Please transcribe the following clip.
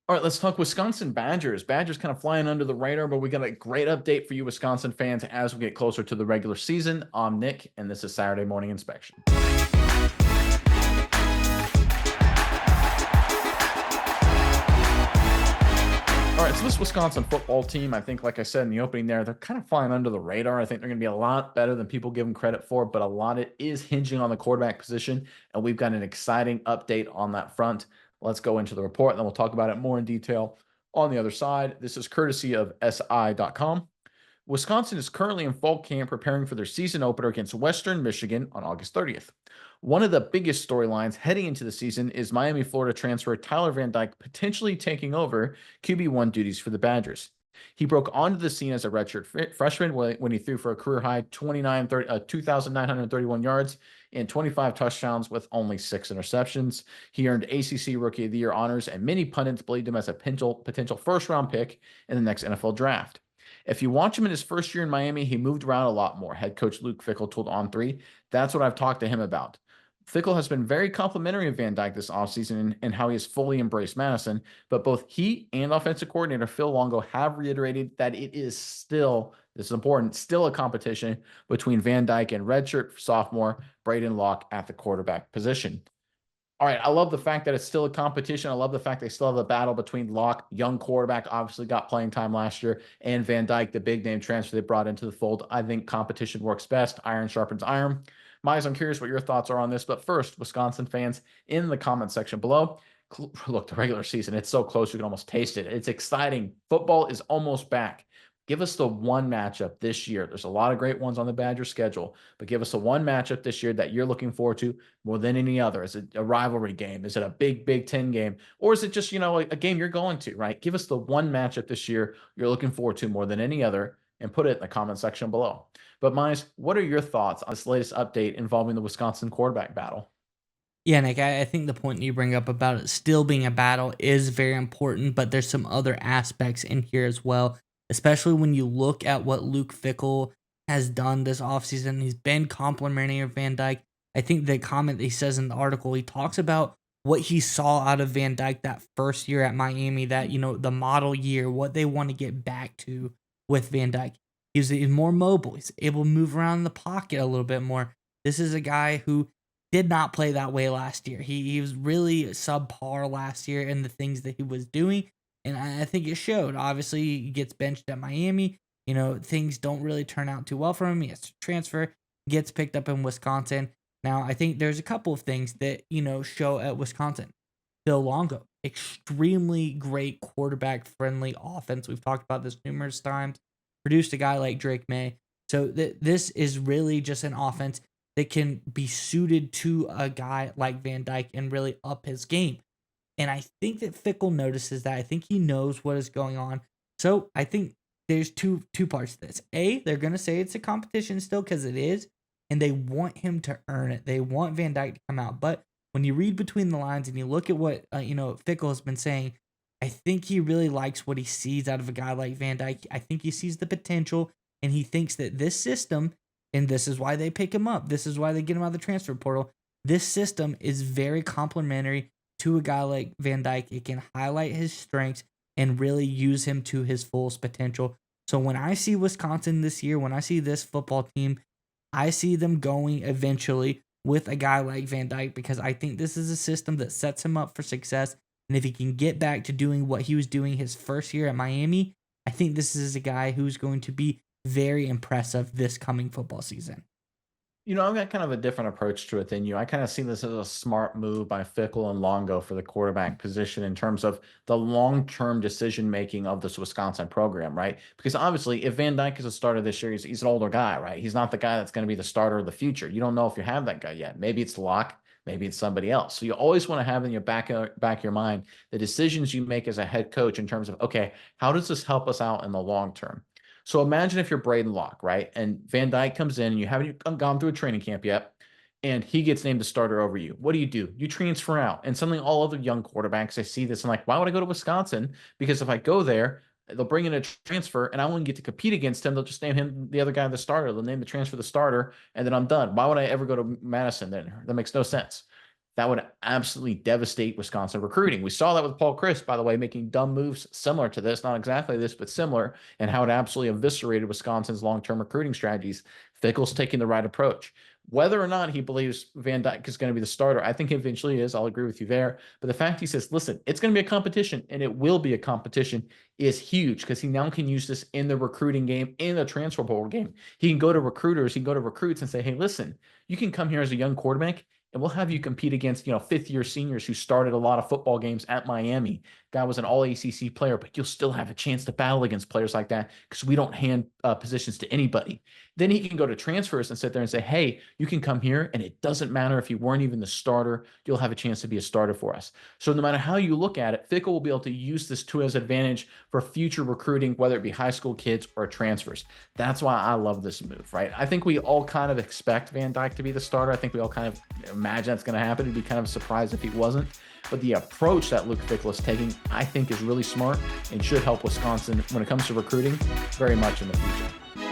All right, let's talk Wisconsin Badgers. Badgers kind of flying under the radar, but we got a great update for you, Wisconsin fans, as we get closer to the regular season. I'm Nick, and this is Saturday Morning Inspection. All right, so this Wisconsin football team, I think, like I said in the opening there, they're kind of flying under the radar. I think they're going to be a lot better than people give them credit for, but a lot of it is hinging on the quarterback position, and we've got an exciting update on that front. Let's go into the report, and then we'll talk about it more in detail on the other side. This is courtesy of SI.com. Wisconsin is currently in fall camp preparing for their season opener against Western Michigan on August 30th. One of the biggest storylines heading into the season is Miami, Florida transfer Tyler Van Dyke potentially taking over QB1 duties for the Badgers. He broke onto the scene as a redshirt freshman when he threw for a career high 2,931 yards and 25 touchdowns with only 6 interceptions. He earned ACC Rookie of the Year honors, and many pundits believed him as a potential first-round pick in the next NFL draft. If you watch him in his first year in Miami, he moved around a lot more. Head coach Luke Fickell told On3. That's what I've talked to him about. Fickell has been very complimentary of Van Dyke this offseason and how he has fully embraced Madison, but both he and offensive coordinator Phil Longo have reiterated that it is still, this is important, still a competition between Van Dyke and redshirt sophomore Braden Locke at the quarterback position. All right, I love the fact that it's still a competition. I love the fact they still have a battle between Locke, young quarterback, obviously got playing time last year, and Van Dyke, the big name transfer they brought into the fold. I think competition works best. Iron sharpens iron. Miles, I'm curious what your thoughts are on this. But first, Wisconsin fans, in the comment section below, look, the regular season, it's so close you can almost taste it. It's exciting. Football is almost back. Give us the one matchup this year. There's a lot of great ones on the Badger schedule, but give us the one matchup this year that you're looking forward to more than any other. Is it a rivalry game? Is it a big Big Ten game? Or is it just, a game you're going to, right? Give us the one matchup this year you're looking forward to more than any other and put it in the comment section below. But Mize, what are your thoughts on this latest update involving the Wisconsin quarterback battle? Yeah, Nick, I think the point you bring up about it still being a battle is very important, but there's some other aspects in here as well, especially when you look at what Luke Fickle has done this offseason. He's been complimenting of Van Dyke. I think the comment that he says in the article, he talks about what he saw out of Van Dyke that first year at Miami, that, the model year, what they want to get back to with Van Dyke. He's more mobile. He's able to move around in the pocket a little bit more. This is a guy who did not play that way last year. He was really subpar last year in the things that he was doing, and I think it showed. Obviously, he gets benched at Miami. Things don't really turn out too well for him. He has to transfer, gets picked up in Wisconsin. Now, I think there's a couple of things that, show at Wisconsin. Phil Longo, extremely great quarterback friendly offense. We've talked about this numerous times. Produced a guy like Drake May. So this is really just an offense that can be suited to a guy like Van Dyke and really up his game. And I think that Fickle notices that. I think he knows what is going on. So I think there's two parts to this. A, they're gonna say it's a competition still because it is, and they want him to earn it. They want Van Dyke to come out. But when you read between the lines and you look at what Fickle has been saying, I think he really likes what he sees out of a guy like Van Dyke. I think he sees the potential, and he thinks that this system, and this is why they pick him up. This is why they get him out of the transfer portal. This system is very complementary to a guy like Van Dyke. It can highlight his strengths and really use him to his fullest potential. So when I see Wisconsin this year, when I see this football team, I see them going eventually with a guy like Van Dyke because I think this is a system that sets him up for success. And if he can get back to doing what he was doing his first year at Miami, I think this is a guy who's going to be very impressive this coming football season. I've got kind of a different approach to it than you. I kind of see this as a smart move by Fickle and Longo for the quarterback position in terms of the long-term decision making of this Wisconsin program, right? Because obviously, if Van Dyke is a starter this year, he's an older guy, right? He's not the guy that's going to be the starter of the future. You don't know if you have that guy yet. Maybe it's Locke, maybe it's somebody else. So you always want to have in your back of your mind the decisions you make as a head coach in terms of, okay, how does this help us out in the long term? So imagine if you're Braden Locke, right? And Van Dyke comes in and you haven't gone through a training camp yet, and he gets named the starter over you. What do? You transfer out. And suddenly all other young quarterbacks, I see this and like, why would I go to Wisconsin? Because if I go there, they'll bring in a transfer and I won't get to compete against him. They'll just name him the other guy the starter. They'll name the transfer the starter, and then I'm done. Why would I ever go to Madison then? That makes no sense. that would absolutely devastate Wisconsin recruiting. We saw that with Paul Chryst, by the way, making dumb moves similar to this, not exactly this, but similar, and how it absolutely eviscerated Wisconsin's long-term recruiting strategies. Fickell's taking the right approach. Whether or not he believes Van Dyke is going to be the starter, I think he eventually is. I'll agree with you there. But the fact he says, listen, it's going to be a competition, and it will be a competition, is huge, because he now can use this in the recruiting game, in the transfer portal game. He can go to recruiters, he can go to recruits and say, hey, listen, you can come here as a young quarterback, and we'll have you compete against, fifth-year seniors who started a lot of football games at Miami. Guy was an all-ACC player, but you'll still have a chance to battle against players like that because we don't hand positions to anybody. Then he can go to transfers and sit there and say, hey, you can come here, and it doesn't matter if you weren't even the starter. You'll have a chance to be a starter for us. So no matter how you look at it, Fickell will be able to use this to his advantage for future recruiting, whether it be high school kids or transfers. That's why I love this move, right? I think we all kind of expect Van Dyke to be the starter. I think we all kind of imagine that's going to happen. It'd be kind of a surprise if he wasn't. But the approach that Luke Fickell is taking, I think, is really smart and should help Wisconsin when it comes to recruiting very much in the future.